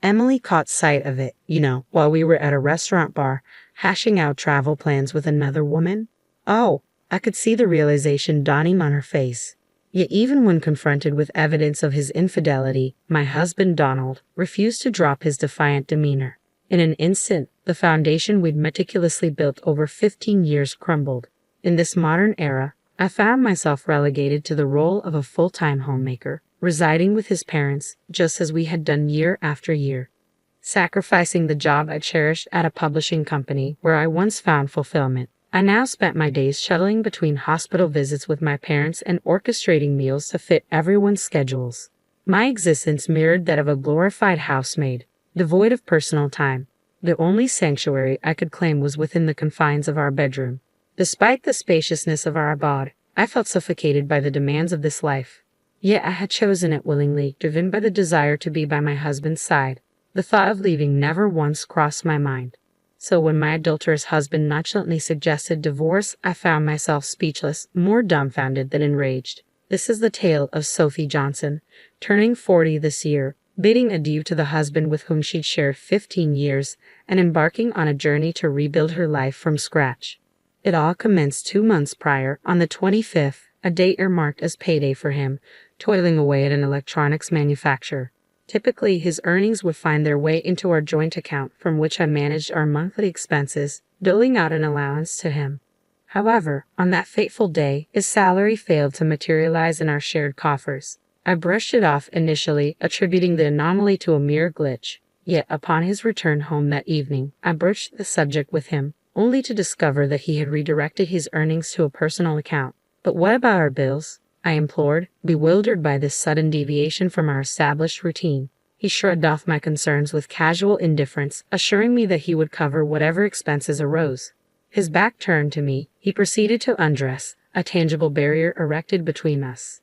Emily caught sight of it, while we were at a restaurant bar, hashing out travel plans with another woman. Oh, I could see the realization dawning on her face. Yet even when confronted with evidence of his infidelity, my husband Donald refused to drop his defiant demeanor. In an instant, the foundation we'd meticulously built over 15 years crumbled. In this modern era, I found myself relegated to the role of a full-time homemaker, residing with his parents just as we had done year after year. Sacrificing the job I cherished at a publishing company where I once found fulfillment, I now spent my days shuttling between hospital visits with my parents and orchestrating meals to fit everyone's schedules. My existence mirrored that of a glorified housemaid, devoid of personal time. The only sanctuary I could claim was within the confines of our bedroom. Despite the spaciousness of our abode, I felt suffocated by the demands of this life. Yet I had chosen it willingly, driven by the desire to be by my husband's side. The thought of leaving never once crossed my mind. So when my adulterous husband nonchalantly suggested divorce, I found myself speechless, more dumbfounded than enraged. This is the tale of Sophie Johnson, turning 40 this year, bidding adieu to the husband with whom she'd shared 15 years, and embarking on a journey to rebuild her life from scratch. It all commenced 2 months prior, on the 25th, a date earmarked as payday for him, toiling away at an electronics manufacturer. Typically, his earnings would find their way into our joint account from which I managed our monthly expenses, doling out an allowance to him. However, on that fateful day, his salary failed to materialize in our shared coffers. I brushed it off initially, attributing the anomaly to a mere glitch. Yet upon his return home that evening, I broached the subject with him, only to discover that he had redirected his earnings to a personal account. "But what about our bills?" I implored, bewildered by this sudden deviation from our established routine. He shrugged off my concerns with casual indifference, assuring me that he would cover whatever expenses arose. His back turned to me, he proceeded to undress, a tangible barrier erected between us.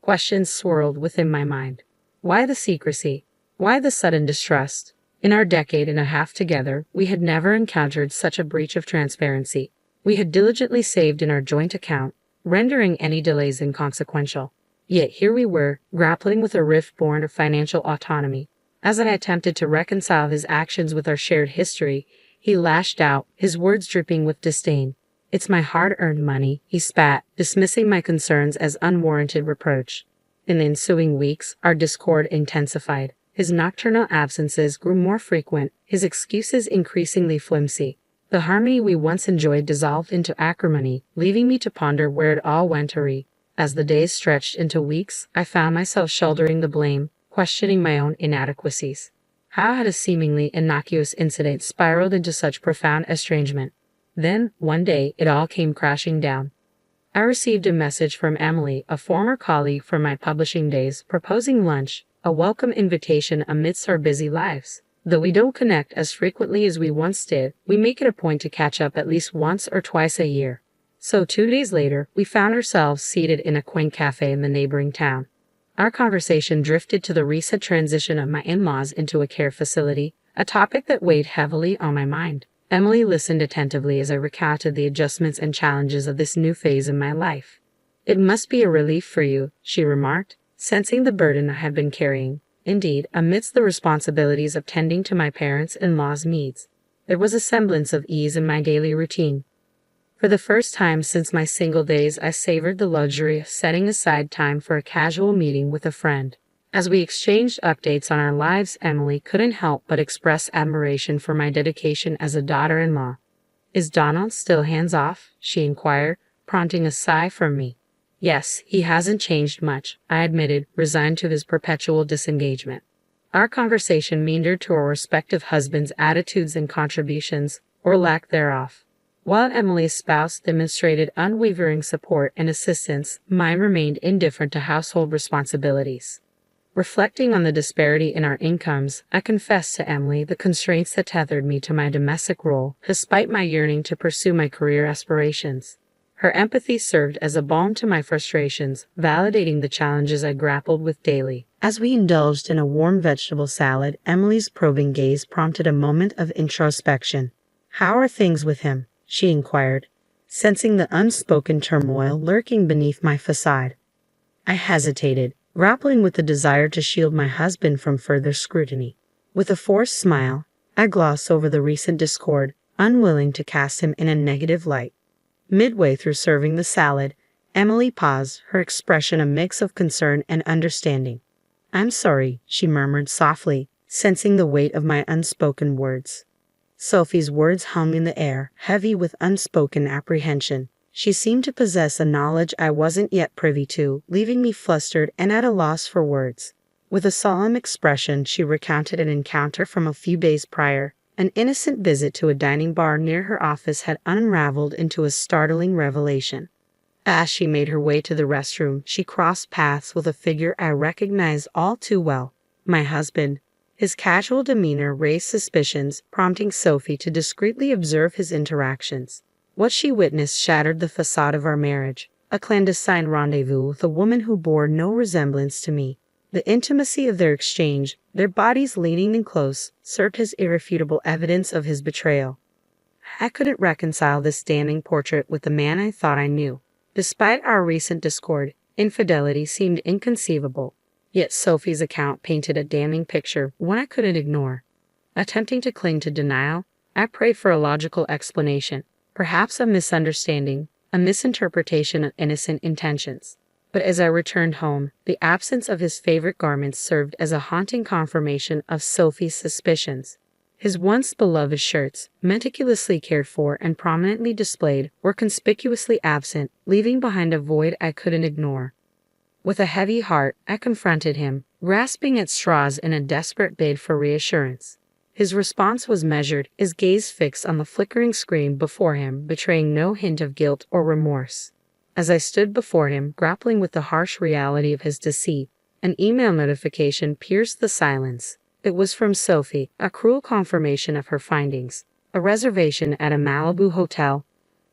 Questions swirled within my mind. Why the secrecy? Why the sudden distrust? In our decade and a half together, we had never encountered such a breach of transparency. We had diligently saved in our joint account, rendering any delays inconsequential. Yet here we were, grappling with a rift born of financial autonomy. As I attempted to reconcile his actions with our shared history, he lashed out, his words dripping with disdain. "It's my hard-earned money," he spat, dismissing my concerns as unwarranted reproach. In the ensuing weeks, our discord intensified. His nocturnal absences grew more frequent, his excuses increasingly flimsy. The harmony we once enjoyed dissolved into acrimony, leaving me to ponder where it all went awry. As the days stretched into weeks, I found myself shouldering the blame, questioning my own inadequacies. How had a seemingly innocuous incident spiraled into such profound estrangement? Then, one day, it all came crashing down. I received a message from Emily, a former colleague from my publishing days, proposing lunch, a welcome invitation amidst our busy lives. Though we don't connect as frequently as we once did, we make it a point to catch up at least once or twice a year. So 2 days later, we found ourselves seated in a quaint cafe in the neighboring town. Our conversation drifted to the recent transition of my in-laws into a care facility, a topic that weighed heavily on my mind. Emily listened attentively as I recounted the adjustments and challenges of this new phase in my life. "It must be a relief for you," she remarked, sensing the burden I had been carrying. Indeed, amidst the responsibilities of tending to my parents-in-law's needs, there was a semblance of ease in my daily routine. For the first time since my single days, I savored the luxury of setting aside time for a casual meeting with a friend. As we exchanged updates on our lives, Emily couldn't help but express admiration for my dedication as a daughter-in-law. "Is Donald still hands-off?" she inquired, prompting a sigh from me. "Yes, he hasn't changed much," I admitted, resigned to his perpetual disengagement. Our conversation meandered to our respective husbands' attitudes and contributions, or lack thereof. While Emily's spouse demonstrated unwavering support and assistance, mine remained indifferent to household responsibilities. Reflecting on the disparity in our incomes, I confessed to Emily the constraints that tethered me to my domestic role, despite my yearning to pursue my career aspirations. Her empathy served as a balm to my frustrations, validating the challenges I grappled with daily. As we indulged in a warm vegetable salad, Emily's probing gaze prompted a moment of introspection. "How are things with him?" she inquired, sensing the unspoken turmoil lurking beneath my facade. I hesitated, grappling with the desire to shield my husband from further scrutiny. With a forced smile, I glossed over the recent discord, unwilling to cast him in a negative light. Midway through serving the salad, Emily paused, her expression a mix of concern and understanding. "I'm sorry," she murmured softly, sensing the weight of my unspoken words. Sophie's words hung in the air, heavy with unspoken apprehension. She seemed to possess a knowledge I wasn't yet privy to, leaving me flustered and at a loss for words. With a solemn expression, she recounted an encounter from a few days prior. An innocent visit to a dining bar near her office had unraveled into a startling revelation. As she made her way to the restroom, she crossed paths with a figure I recognized all too well, my husband. His casual demeanor raised suspicions, prompting Sophie to discreetly observe his interactions. What she witnessed shattered the facade of our marriage, a clandestine rendezvous with a woman who bore no resemblance to me. The intimacy of their exchange, their bodies leaning in close, served as irrefutable evidence of his betrayal. I couldn't reconcile this damning portrait with the man I thought I knew. Despite our recent discord, infidelity seemed inconceivable. Yet Sophie's account painted a damning picture, one I couldn't ignore. Attempting to cling to denial, I prayed for a logical explanation, perhaps a misunderstanding, a misinterpretation of innocent intentions. But as I returned home, the absence of his favorite garments served as a haunting confirmation of Sophie's suspicions. His once beloved shirts, meticulously cared for and prominently displayed, were conspicuously absent, leaving behind a void I couldn't ignore. With a heavy heart, I confronted him, grasping at straws in a desperate bid for reassurance. His response was measured, his gaze fixed on the flickering screen before him, betraying no hint of guilt or remorse. As I stood before him, grappling with the harsh reality of his deceit, an email notification pierced the silence. It was from Sophie, a cruel confirmation of her findings. A reservation at a Malibu hotel,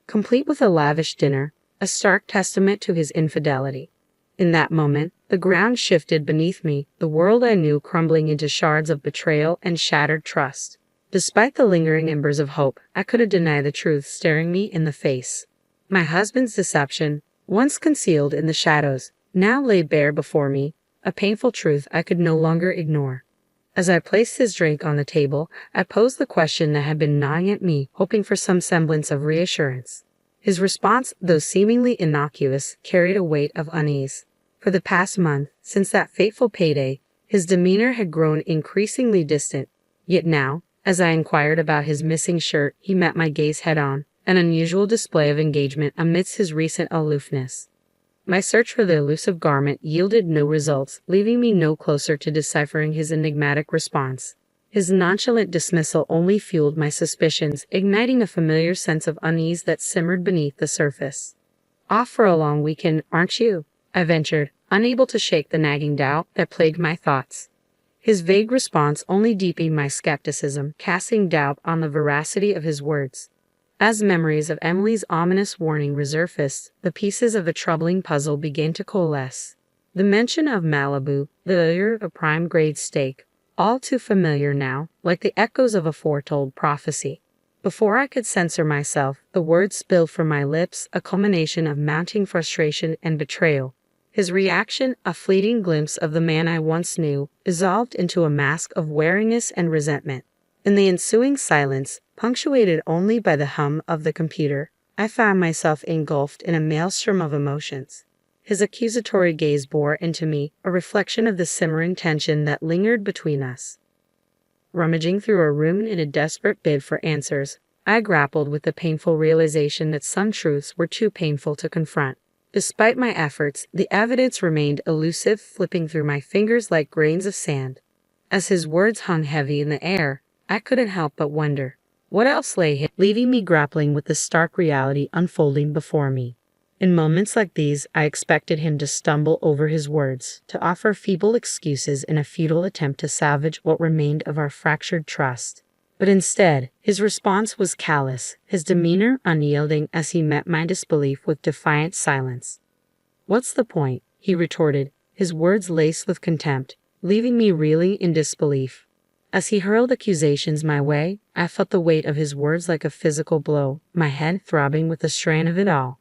complete with a lavish dinner, a stark testament to his infidelity. In that moment, the ground shifted beneath me, the world I knew crumbling into shards of betrayal and shattered trust. Despite the lingering embers of hope, I couldn't deny the truth staring me in the face. My husband's deception, once concealed in the shadows, now lay bare before me, a painful truth I could no longer ignore. As I placed his drink on the table, I posed the question that had been gnawing at me, hoping for some semblance of reassurance. His response, though seemingly innocuous, carried a weight of unease. For the past month, since that fateful payday, his demeanor had grown increasingly distant. Yet now, as I inquired about his missing shirt, he met my gaze head-on, an unusual display of engagement amidst his recent aloofness. My search for the elusive garment yielded no results, leaving me no closer to deciphering his enigmatic response. His nonchalant dismissal only fueled my suspicions, igniting a familiar sense of unease that simmered beneath the surface. "Off for a long weekend, aren't you?" I ventured, unable to shake the nagging doubt that plagued my thoughts. His vague response only deepened my skepticism, casting doubt on the veracity of his words. As memories of Emily's ominous warning resurfaced, the pieces of a troubling puzzle began to coalesce. The mention of Malibu, the allure of prime-grade steak, all too familiar now, like the echoes of a foretold prophecy. Before I could censor myself, the words spilled from my lips, a culmination of mounting frustration and betrayal. His reaction, a fleeting glimpse of the man I once knew, dissolved into a mask of wariness and resentment. In the ensuing silence, punctuated only by the hum of the computer, I found myself engulfed in a maelstrom of emotions. His accusatory gaze bore into me, a reflection of the simmering tension that lingered between us. Rummaging through our room in a desperate bid for answers, I grappled with the painful realization that some truths were too painful to confront. Despite my efforts, the evidence remained elusive, flipping through my fingers like grains of sand. As his words hung heavy in the air, I couldn't help but wonder what else lay hidden, leaving me grappling with the stark reality unfolding before me. In moments like these, I expected him to stumble over his words, to offer feeble excuses in a futile attempt to salvage what remained of our fractured trust. But instead, his response was callous, his demeanor unyielding as he met my disbelief with defiant silence. "What's the point?" he retorted, his words laced with contempt, leaving me reeling in disbelief. As he hurled accusations my way, I felt the weight of his words like a physical blow, my head throbbing with the strain of it all.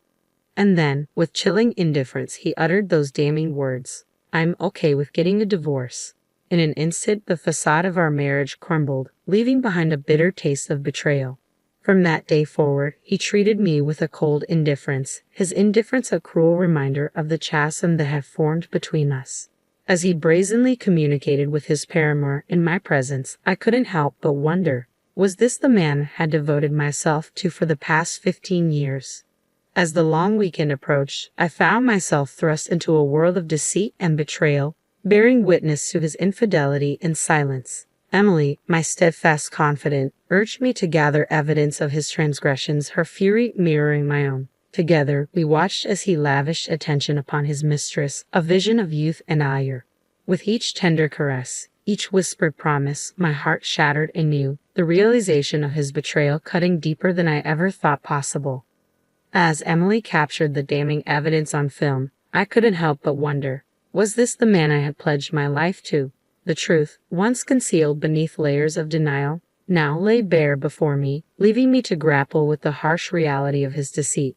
And then, with chilling indifference, he uttered those damning words. "I'm okay with getting a divorce." In an instant, the facade of our marriage crumbled, leaving behind a bitter taste of betrayal. From that day forward, he treated me with a cold indifference, his indifference a cruel reminder of the chasm that had formed between us. As he brazenly communicated with his paramour in my presence, I couldn't help but wonder, was this the man I had devoted myself to for the past 15 years? As the long weekend approached, I found myself thrust into a world of deceit and betrayal, bearing witness to his infidelity in silence. Emily, my steadfast confidant, urged me to gather evidence of his transgressions, her fury mirroring my own. Together, we watched as he lavished attention upon his mistress, a vision of youth and ire. With each tender caress, each whispered promise, my heart shattered anew, the realization of his betrayal cutting deeper than I ever thought possible. As Emily captured the damning evidence on film, I couldn't help but wonder, was this the man I had pledged my life to? The truth, once concealed beneath layers of denial, now lay bare before me, leaving me to grapple with the harsh reality of his deceit.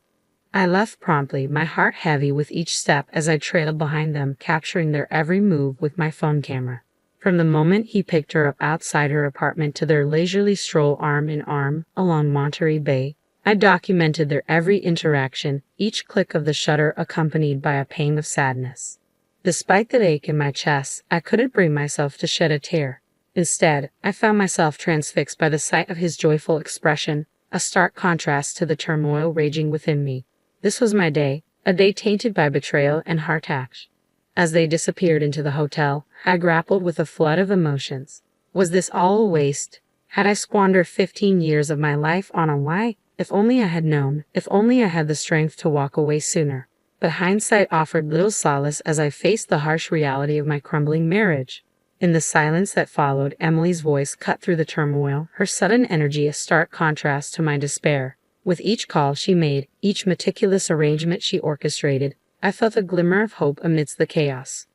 I left promptly, my heart heavy with each step as I trailed behind them, capturing their every move with my phone camera. From the moment he picked her up outside her apartment to their leisurely stroll arm in arm along Monterey Bay, I documented their every interaction, each click of the shutter accompanied by a pang of sadness. Despite the ache in my chest, I couldn't bring myself to shed a tear. Instead, I found myself transfixed by the sight of his joyful expression, a stark contrast to the turmoil raging within me. This was my day, a day tainted by betrayal and heartache. As they disappeared into the hotel, I grappled with a flood of emotions. Was this all a waste? Had I squandered 15 years of my life on a lie? If only I had known, if only I had the strength to walk away sooner. But hindsight offered little solace as I faced the harsh reality of my crumbling marriage. In the silence that followed, Emily's voice cut through the turmoil, her sudden energy a stark contrast to my despair. With each call she made, each meticulous arrangement she orchestrated, I felt a glimmer of hope amidst the chaos.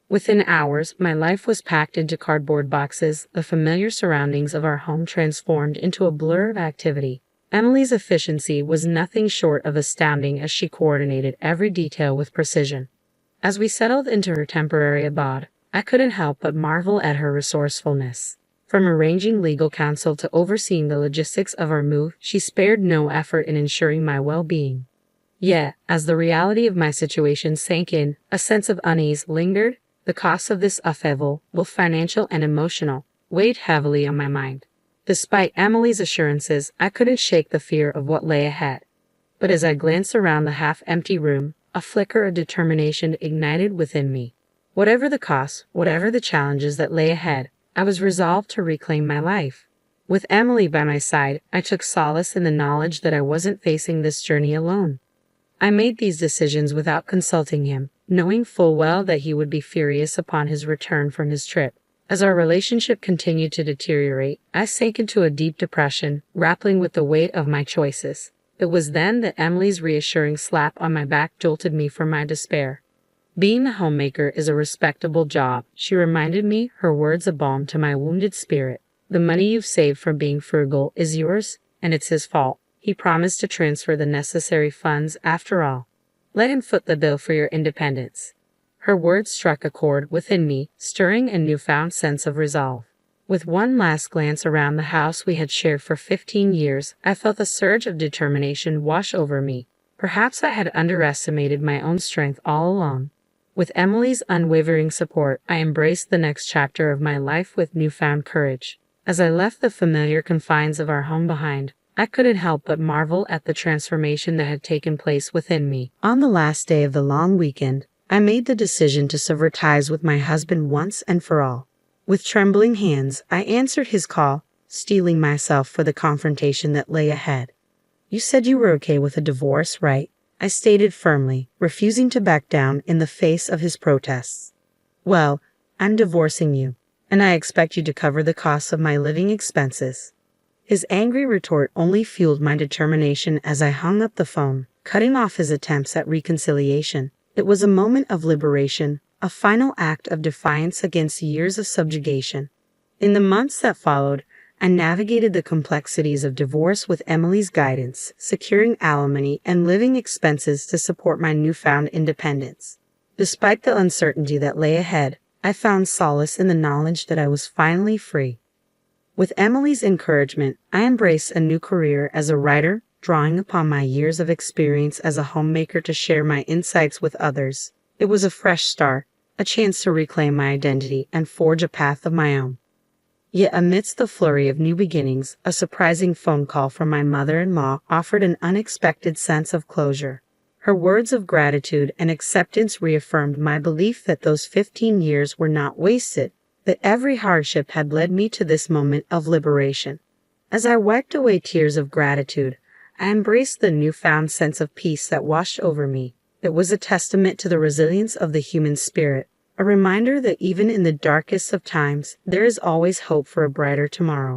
Within hours, my life was packed into cardboard boxes, the familiar surroundings of our home transformed into a blur of activity. Emily's efficiency was nothing short of astounding as she coordinated every detail with precision. As we settled into her temporary abode, I couldn't help but marvel at her resourcefulness. From arranging legal counsel to overseeing the logistics of our move, she spared no effort in ensuring my well-being. Yet, as the reality of my situation sank in, a sense of unease lingered. The cost of this upheaval, both financial and emotional, weighed heavily on my mind. Despite Emily's assurances, I couldn't shake the fear of what lay ahead. But as I glanced around the half-empty room, a flicker of determination ignited within me. Whatever the cost, whatever the challenges that lay ahead, I was resolved to reclaim my life. With Emily by my side, I took solace in the knowledge that I wasn't facing this journey alone. I made these decisions without consulting him, knowing full well that he would be furious upon his return from his trip. As our relationship continued to deteriorate, I sank into a deep depression, grappling with the weight of my choices. It was then that Emily's reassuring slap on my back jolted me from my despair. Being a homemaker is a respectable job, she reminded me, her words a balm to my wounded spirit. The money you've saved from being frugal is yours, and it's his fault. He promised to transfer the necessary funds after all. Let him foot the bill for your independence. Her words struck a chord within me, stirring a newfound sense of resolve. With one last glance around the house we had shared for 15 years, I felt a surge of determination wash over me. Perhaps I had underestimated my own strength all along. With Emily's unwavering support, I embraced the next chapter of my life with newfound courage. As I left the familiar confines of our home behind, I couldn't help but marvel at the transformation that had taken place within me. On the last day of the long weekend, I made the decision to sever ties with my husband once and for all. With trembling hands, I answered his call, steeling myself for the confrontation that lay ahead. You said you were okay with a divorce, right? I stated firmly, refusing to back down in the face of his protests. Well, I'm divorcing you, and I expect you to cover the costs of my living expenses. His angry retort only fueled my determination as I hung up the phone, cutting off his attempts at reconciliation. It was a moment of liberation, a final act of defiance against years of subjugation. In the months that followed, I navigated the complexities of divorce with Emily's guidance, securing alimony and living expenses to support my newfound independence. Despite the uncertainty that lay ahead, I found solace in the knowledge that I was finally free. With Emily's encouragement, I embraced a new career as a writer, drawing upon my years of experience as a homemaker to share my insights with others. It was a fresh start, a chance to reclaim my identity and forge a path of my own. Yet amidst the flurry of new beginnings, a surprising phone call from my mother-in-law offered an unexpected sense of closure. Her words of gratitude and acceptance reaffirmed my belief that those 15 years were not wasted, that every hardship had led me to this moment of liberation. As I wiped away tears of gratitude, I embraced the newfound sense of peace that washed over me. It was a testament to the resilience of the human spirit, a reminder that even in the darkest of times, there is always hope for a brighter tomorrow.